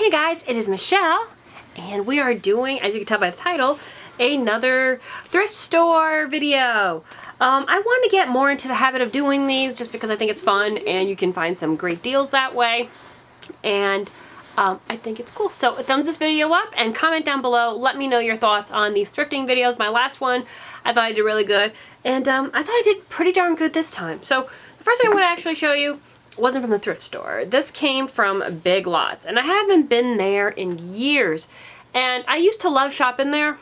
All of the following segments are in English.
Hey guys, it is Michelle, and we are doing, as you can tell by the title, another thrift store video. I want to get more into the habit of doing these just because I think it's fun and you can find some great deals that way. And I think it's cool. So thumbs this video up and comment down below. Let me know your thoughts on these thrifting videos. My last one, I thought I did really good. And I thought I did pretty darn good this time. So the first thing I'm going to actually show you wasn't from the thrift store. This came from Big Lots. And I haven't been there in years. And I used to love shopping there.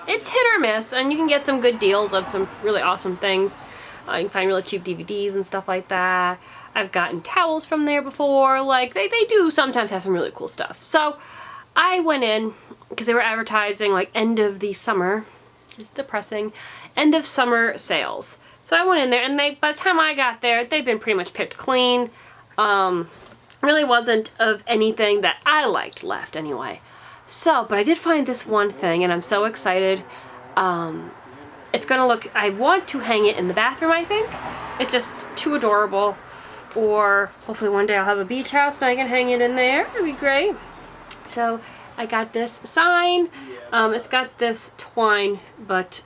It's hit or miss, and you can get some good deals on some really awesome things. You can find really cheap DVDs and stuff like that. I've gotten towels from there before. Like, they do sometimes have some really cool stuff. So I went in because they were advertising like end of the summer. It's depressing. End of summer sales. So I went in there, and by the time I got there, they've been pretty much picked clean. Really wasn't of anything that I liked left anyway. So, but I did find this one thing, and I'm so excited. It's gonna look, I want to hang it in the bathroom, I think. It's just too adorable. Or hopefully one day I'll have a beach house and I can hang it in there. That'd be great. So I got this sign. It's got this twine, but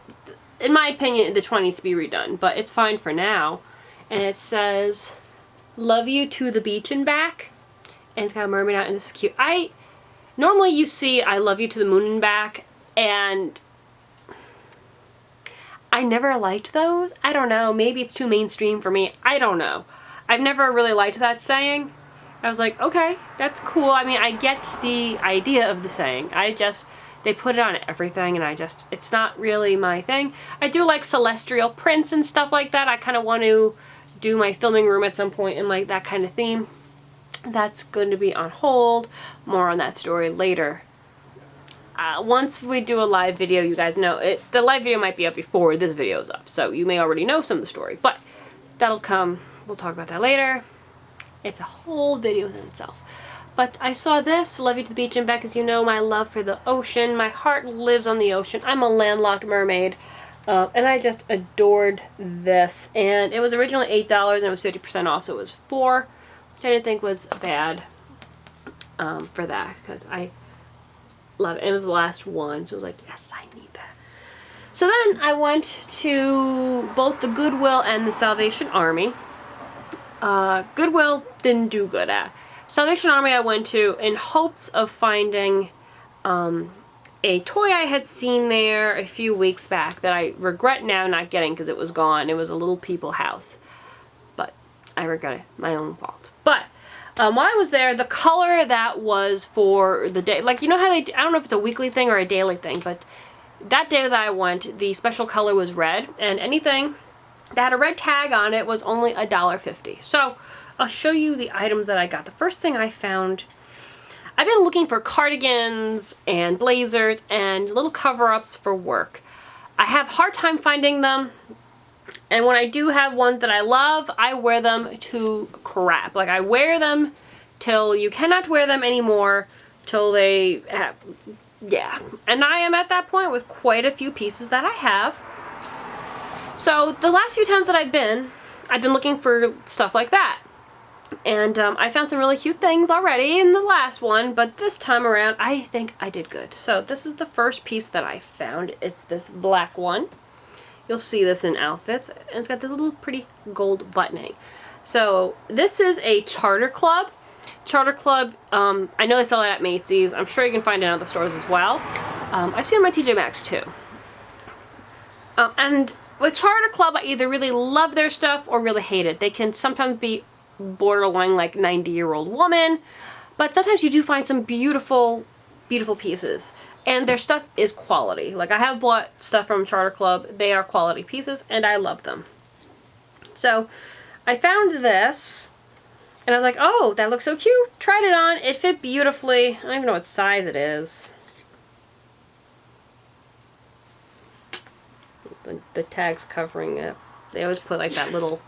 in my opinion, the twine needs to be redone, but it's fine for now. And it says, "Love you to the beach and back." And it's got a mermaid out, and this is cute. Normally you see "I love you to the moon and back," and I never liked those. I don't know, maybe it's too mainstream for me. I don't know. I've never really liked that saying. I was like, okay, that's cool. I mean, I get the idea of the saying. They put it on everything, and it's not really my thing. I do like celestial prints and stuff like that. I kind of want to do my filming room at some point in like that kind of theme. That's going to be on hold. More on that story later. Once we do a live video, you guys know, the live video might be up before this video is up, so you may already know some of the story, but that'll come. We'll talk about that later. It's a whole video within itself. But I saw this, "Love you to the beach and back." As you know, my love for the ocean. My heart lives on the ocean. I'm a landlocked mermaid. And I just adored this. And it was originally $8 and it was 50% off, so it was $4, which I didn't think was bad for that, because I love it. And it was the last one, so I was like, yes, I need that. So then I went to both the Goodwill and the Salvation Army. Goodwill didn't do good at. Salvation Army I went to in hopes of finding a toy I had seen there a few weeks back that I regret now not getting because it was gone. It was a Little People house. But I regret it. My own fault. But while I was there, the color that was for the day, like, you know how I don't know if it's a weekly thing or a daily thing, but that day that I went, the special color was red, and anything that had a red tag on it was only $1.50. So I'll show you the items that I got. The first thing I found, I've been looking for cardigans and blazers and little cover-ups for work. I have a hard time finding them, and when I do have ones that I love, I wear them to crap. Like, I wear them till you cannot wear them anymore, till they have, yeah. And I am at that point with quite a few pieces that I have. So the last few times that I've been looking for stuff like that. And I found some really cute things already in the last one, but this time around, I think I did good. So this is the first piece that I found. It's this black one. You'll see this in outfits, and it's got this little pretty gold buttoning. So this is a Charter Club. Charter Club, I know they sell it at Macy's. I'm sure you can find it in other stores as well. I've seen it on my TJ Maxx too. And with Charter Club, I either really love their stuff or really hate it. They can sometimes be borderline like 90-year-old woman, but sometimes you do find some beautiful, beautiful pieces. And their stuff is quality. Like, I have bought stuff from Charter Club. They are quality pieces, and I love them. So I found this, and I was like, oh, that looks so cute. Tried it on. It fit beautifully. I don't even know what size it is. The tag's covering it. They always put like that little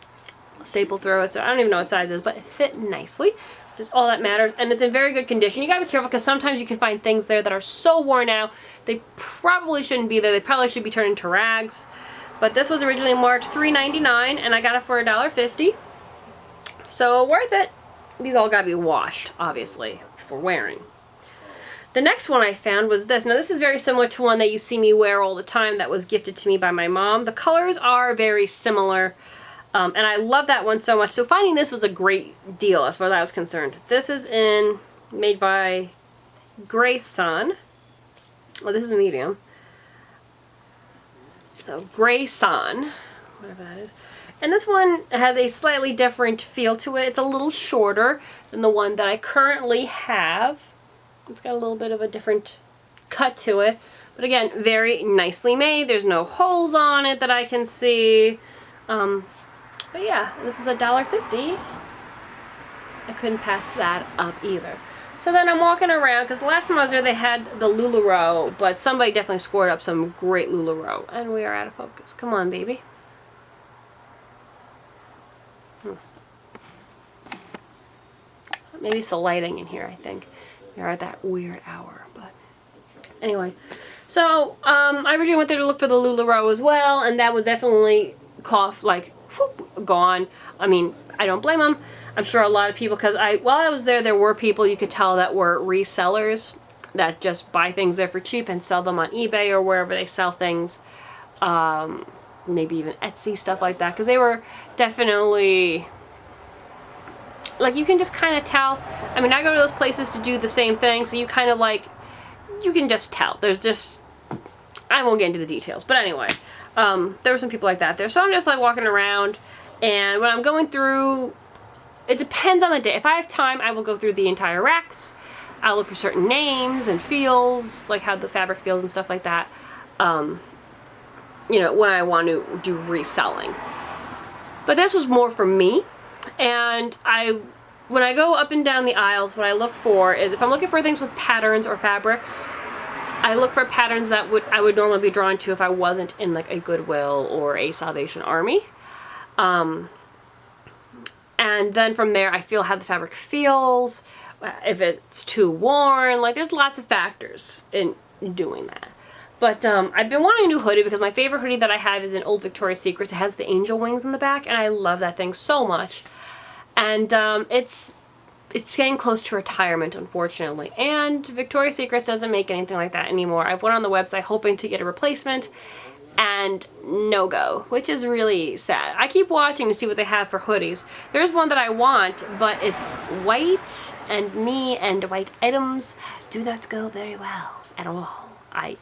staple through it, so I don't even know what size it is, but it fit nicely, which is all that matters. And it's in very good condition. You gotta be careful because sometimes you can find things there that are so worn out, they probably shouldn't be there. They probably should be turned into rags. But this was originally marked $3.99, and I got it for $1.50. So worth it. these all gotta be washed, obviously, for wearing. The next one I found was this. Now this is very similar to one that you see me wear all the time that was gifted to me by my mom. The colors are very similar, and I love that one so much. So finding this was a great deal as far as I was concerned. This is made by Gray Sun. Oh, this is a medium. So Gray Sun, whatever that is. And this one has a slightly different feel to it. It's a little shorter than the one that I currently have. It's got a little bit of a different cut to it. But again, very nicely made. There's no holes on it that I can see. But yeah, this was $1.50. I couldn't pass that up either. So then I'm walking around, because the last time I was there they had the LuLaRoe, but somebody definitely scored up some great LuLaRoe. And we are out of focus. Come on, baby. Maybe it's the lighting in here, I think. We're at that weird hour, but anyway. So, I originally went there to look for the LuLaRoe as well, and that was definitely whoop, gone. I mean, I don't blame them. I'm sure a lot of people, because while I was there were people you could tell that were resellers that just buy things there for cheap and sell them on eBay or wherever they sell things. Maybe even Etsy, stuff like that, because they were definitely... Like, you can just kind of tell. I mean, I go to those places to do the same thing, so you kind of you can just tell. There's just, I won't get into the details, but anyway, there were some people like that there. So I'm just walking around, and when I'm going through, it depends on the day. If I have time, I will go through the entire racks. I'll look for certain names and feels, like how the fabric feels and stuff like that. You know, when I want to do reselling. But this was more for me. And when I go up and down the aisles, what I look for is, if I'm looking for things with patterns or fabrics, I look for patterns that I would normally be drawn to if I wasn't in a Goodwill or a Salvation Army. And then from there, I feel how the fabric feels, if it's too worn, there's lots of factors in doing that. But I've been wanting a new hoodie because my favorite hoodie that I have is an old Victoria's Secret. It has the angel wings in the back, and I love that thing so much. And it's getting close to retirement, unfortunately. And Victoria's Secret doesn't make anything like that anymore. I've went on the website hoping to get a replacement, and no go, which is really sad. I keep watching to see what they have for hoodies. There's one that I want, but it's white, and me and white items do not go very well at all. I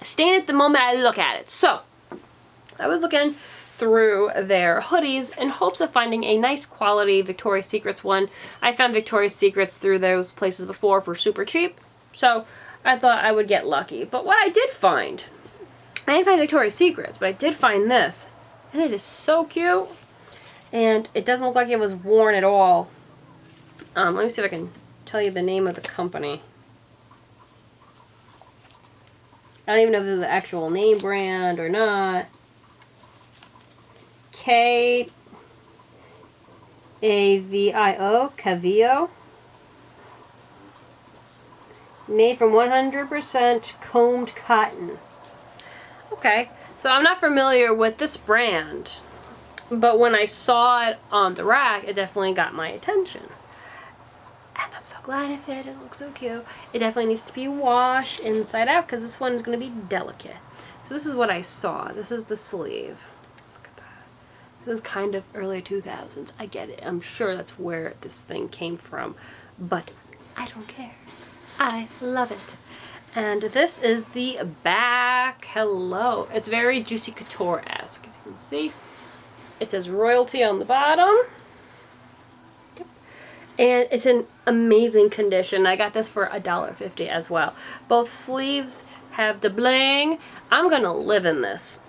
stain it the moment I look at it. So, I was looking through their hoodies in hopes of finding a nice quality Victoria's Secrets one. I found Victoria's Secrets through those places before for super cheap, so I thought I would get lucky. But what I did find, I didn't find Victoria's Secrets, but I did find this, and it is so cute, and it doesn't look like it was worn at all. Let me see if I can tell you the name of the company. I don't even know if this is an actual name brand or not. K-A-V-I-O, Cavio. Made from 100% combed cotton. Okay, so I'm not familiar with this brand, but when I saw it on the rack, it definitely got my attention. And I'm so glad it fit. It looks so cute. It definitely needs to be washed inside out because this one is going to be delicate. So this is what I saw. This is the sleeve. Look at that. This is kind of early 2000s. I get it. I'm sure that's where this thing came from. But I don't care. I love it. And this is the back. Hello. It's very Juicy Couture-esque. As you can see, it says royalty on the bottom. And it's in amazing condition. I got this for $1.50 as well. Both sleeves have the bling. I'm gonna live in this.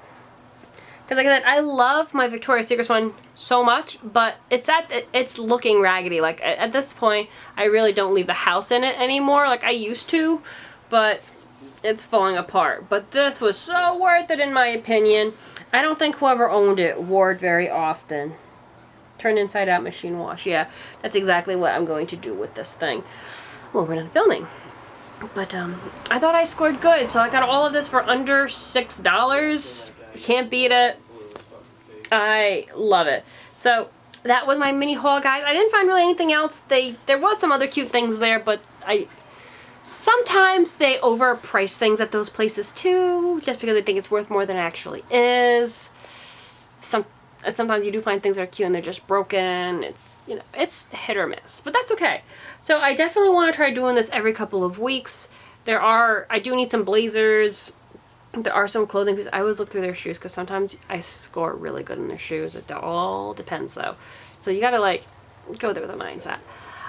Because like I said, I love my Victoria's Secret one so much, but it's looking raggedy. At this point, I really don't leave the house in it anymore like I used to, but it's falling apart. But this was so worth it in my opinion. I don't think whoever owned it wore it very often. Turn inside out, machine wash. Yeah, that's exactly what I'm going to do with this thing. Well, we're done filming. But I thought I scored good, so I got all of this for under $6. Can't beat it. I love it. So that was my mini haul, guys. I didn't find really anything else. There was some other cute things there, but sometimes they overprice things at those places too, just because they think it's worth more than it actually is. Sometimes you do find things that are cute and they're just broken. It's, you know, it's hit or miss, but that's okay. So I definitely want to try doing this every couple of weeks. I do need some blazers. There are some clothing pieces. I always look through their shoes because sometimes I score really good in their shoes. It all depends though. So you gotta like go there with a mindset.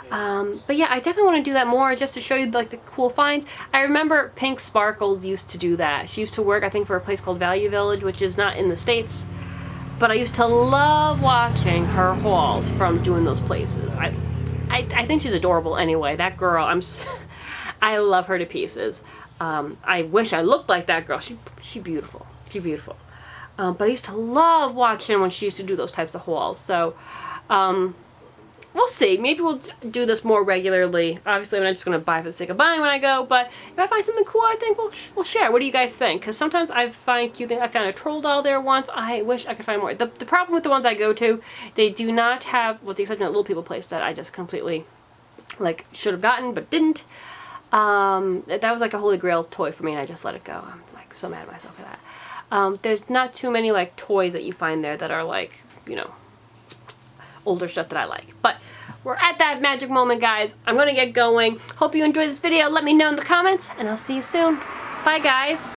But yeah, I definitely want to do that more just to show you like the cool finds. I remember Pink Sparkles used to do that. She used to work, I think, for a place called Value Village, which is not in the States. But I used to love watching her hauls from doing those places. I think she's adorable anyway. That girl, I love her to pieces. I wish I looked like that girl. She beautiful. She beautiful. But I used to love watching when she used to do those types of hauls. So, we'll see. Maybe we'll do this more regularly. Obviously, I'm not just going to buy for the sake of buying when I go, but if I find something cool, I think we'll share. What do you guys think? Because sometimes I find cute things. I found a troll doll there once. I wish I could find more. The problem with the ones I go to, they do not have, with the exception of Little People Place that I just completely, like, should have gotten but didn't. That was like a holy grail toy for me, and I just let it go. I'm like so mad at myself for that. There's not too many like toys that you find there that are like, you know, older stuff that I like. But we're at that magic moment, guys. I'm gonna get going. Hope you enjoyed this video. Let me know in the comments, and I'll see you soon. Bye, guys.